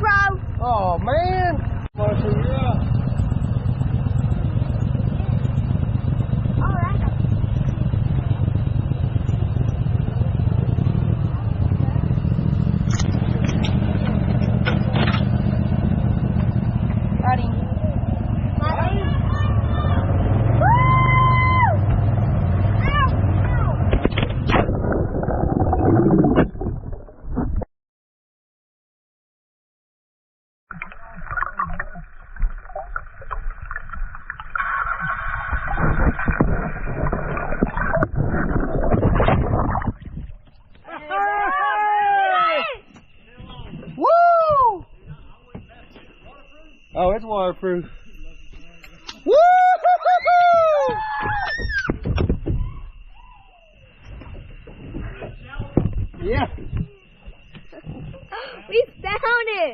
GoPro. Oh man. Marshall, you're up. Woo! Oh, it's waterproof. Woo! Yeah. We found it.